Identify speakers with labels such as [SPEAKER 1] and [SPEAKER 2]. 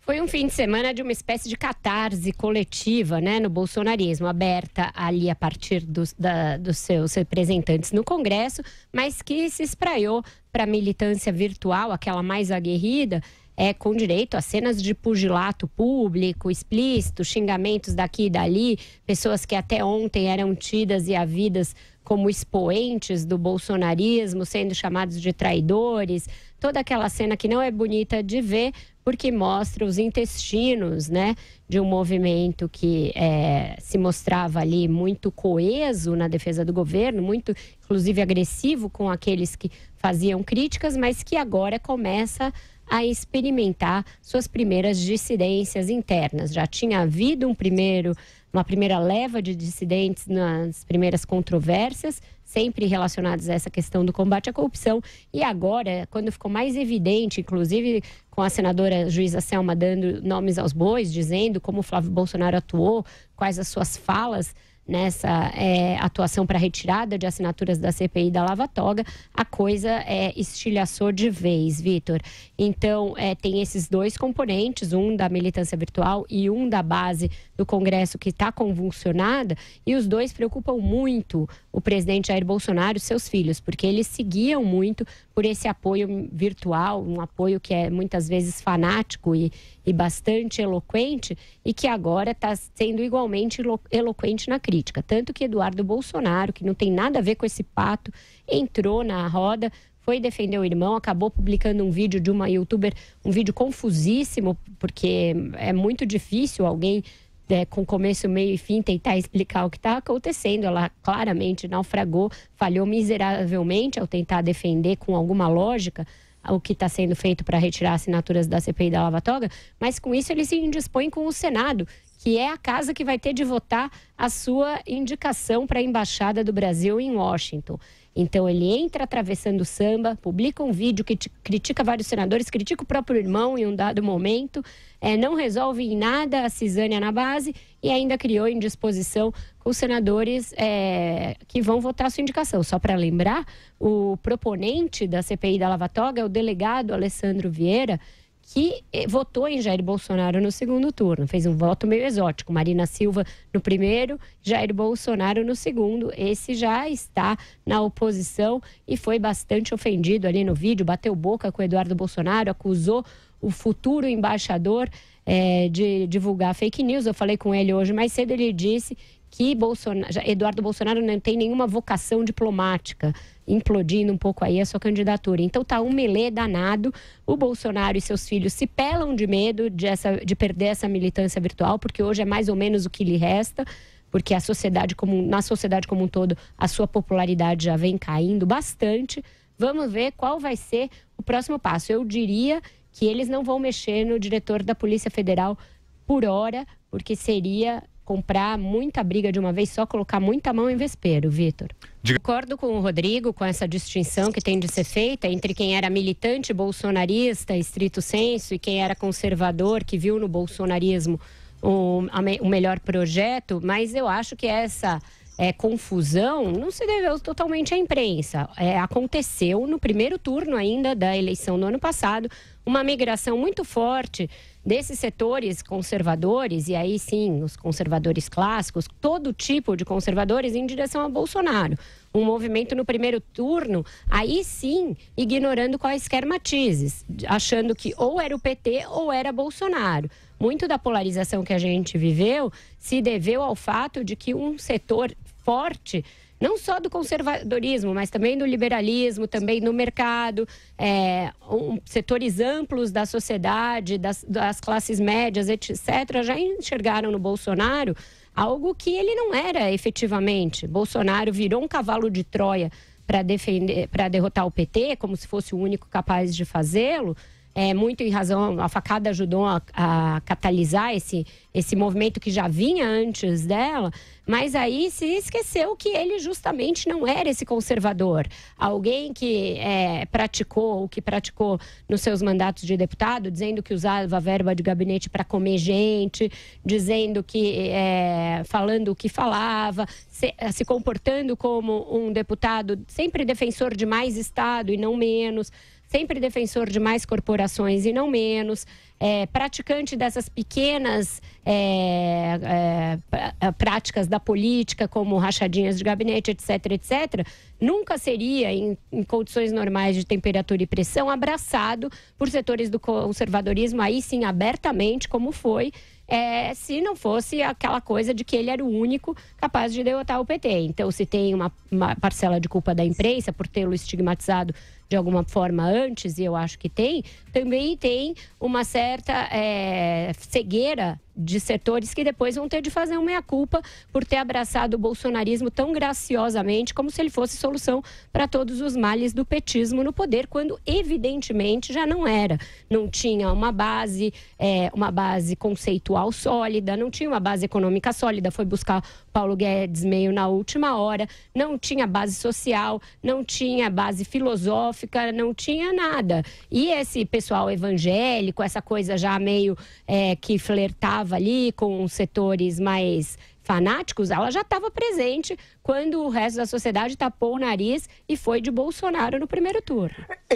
[SPEAKER 1] Foi um fim de semana de uma espécie de catarse coletiva, né, no bolsonarismo, aberta ali a partir dos seus representantes no Congresso, mas que se espraiou para a militância virtual, aquela mais aguerrida, com direito a cenas de pugilato público, explícito, xingamentos daqui e dali, pessoas que até ontem eram tidas e havidas como expoentes do bolsonarismo, sendo chamados de traidores, toda aquela cena que não é bonita de ver, porque mostra os intestinos, né, de um movimento que se mostrava ali muito coeso na defesa do governo, muito, inclusive, agressivo com aqueles que faziam críticas, mas que agora começa a experimentar suas primeiras dissidências internas. Já tinha havido uma primeira leva de dissidentes nas primeiras controvérsias, sempre relacionados a essa questão do combate à corrupção. E agora, quando ficou mais evidente, inclusive com a senadora juíza Selma dando nomes aos bois, dizendo como o Flávio Bolsonaro atuou, quais as suas falas nessa atuação para retirada de assinaturas da CPI da Lava Toga, a coisa estilhaçou de vez, Vitor. Então, tem esses dois componentes, um da militância virtual e um da base do Congresso que está convulsionada, e os dois preocupam muito o presidente Jair Bolsonaro e seus filhos, porque eles seguiam muito por esse apoio virtual, um apoio que é muitas vezes fanático e bastante eloquente, e que agora está sendo igualmente eloquente na crítica. Tanto que Eduardo Bolsonaro, que não tem nada a ver com esse pato, entrou na roda, foi defender o irmão, acabou publicando um vídeo de uma youtuber, um vídeo confusíssimo, porque é muito difícil alguém com começo, meio e fim tentar explicar o que está acontecendo. Ela claramente naufragou, falhou miseravelmente ao tentar defender com alguma lógica o que está sendo feito para retirar assinaturas da CPI da Lava Toga, mas com isso ele se indispõe com o Senado, que é a casa que vai ter de votar a sua indicação para a Embaixada do Brasil em Washington. Então ele entra atravessando o samba, publica um vídeo que critica vários senadores, critica o próprio irmão em um dado momento, não resolve em nada a cisânia na base e ainda criou indisposição com os senadores que vão votar a sua indicação. Só para lembrar, o proponente da CPI da Lava Toga é o delegado Alessandro Vieira, que votou em Jair Bolsonaro no segundo turno. Fez um voto meio exótico. Marina Silva no primeiro, Jair Bolsonaro no segundo. Esse já está na oposição e foi bastante ofendido ali no vídeo, bateu boca com o Eduardo Bolsonaro, acusou o futuro embaixador de divulgar fake news. Eu falei com ele hoje mais cedo, ele disse que Eduardo Bolsonaro não tem nenhuma vocação diplomática, implodindo um pouco aí a sua candidatura. Então tá um melê danado. O Bolsonaro e seus filhos se pelam de medo de perder essa militância virtual, porque hoje é mais ou menos o que lhe resta, porque na sociedade como um todo a sua popularidade já vem caindo bastante. Vamos ver qual vai ser o próximo passo. Eu diria que eles não vão mexer no diretor da Polícia Federal por hora, porque seria comprar muita briga de uma vez só, colocar muita mão em vespeiro, Vitor. Concordo com o Rodrigo, com essa distinção que tem de ser feita entre quem era militante bolsonarista, estrito sensu, e quem era conservador, que viu no bolsonarismo o melhor projeto, mas eu acho que essa confusão não se deveu totalmente à imprensa. Aconteceu no primeiro turno ainda da eleição do ano passado, uma migração muito forte desses setores conservadores, e aí sim, os conservadores clássicos, todo tipo de conservadores em direção a Bolsonaro. Um movimento no primeiro turno, aí sim, ignorando quaisquer matizes, achando que ou era o PT ou era Bolsonaro. Muito da polarização que a gente viveu se deveu ao fato de que um setor forte, não só do conservadorismo, mas também do liberalismo, também no mercado, setores amplos da sociedade, das classes médias, etc., já enxergaram no Bolsonaro algo que ele não era efetivamente. Bolsonaro virou um cavalo de Troia para derrotar o PT, como se fosse o único capaz de fazê-lo. Muito em razão, a facada ajudou a catalisar esse movimento que já vinha antes dela, mas aí se esqueceu que ele justamente não era esse conservador. Alguém que praticou nos seus mandatos de deputado, dizendo que usava a verba de gabinete para comer gente, dizendo que, falando o que falava, se comportando como um deputado sempre defensor de mais Estado e não menos, sempre defensor de mais corporações e não menos, praticante dessas pequenas práticas da política, como rachadinhas de gabinete, etc., nunca seria, em condições normais de temperatura e pressão, abraçado por setores do conservadorismo, aí sim, abertamente, como foi, se não fosse aquela coisa de que ele era o único capaz de derrotar o PT. Então, se tem uma parcela de culpa da imprensa por tê-lo estigmatizado de alguma forma antes, e eu acho que tem, também tem uma certa cegueira de setores que depois vão ter de fazer uma meia-culpa por ter abraçado o bolsonarismo tão graciosamente, como se ele fosse solução para todos os males do petismo no poder, quando evidentemente já não era. Não tinha uma base conceitual sólida, não tinha uma base econômica sólida, foi buscar Paulo Guedes meio na última hora, não tinha base social, não tinha base filosófica, não tinha nada. E esse pessoal evangélico, essa coisa já meio que flertava ali com setores mais fanáticos, ela já estava presente quando o resto da sociedade tapou o nariz e foi de Bolsonaro no primeiro turno.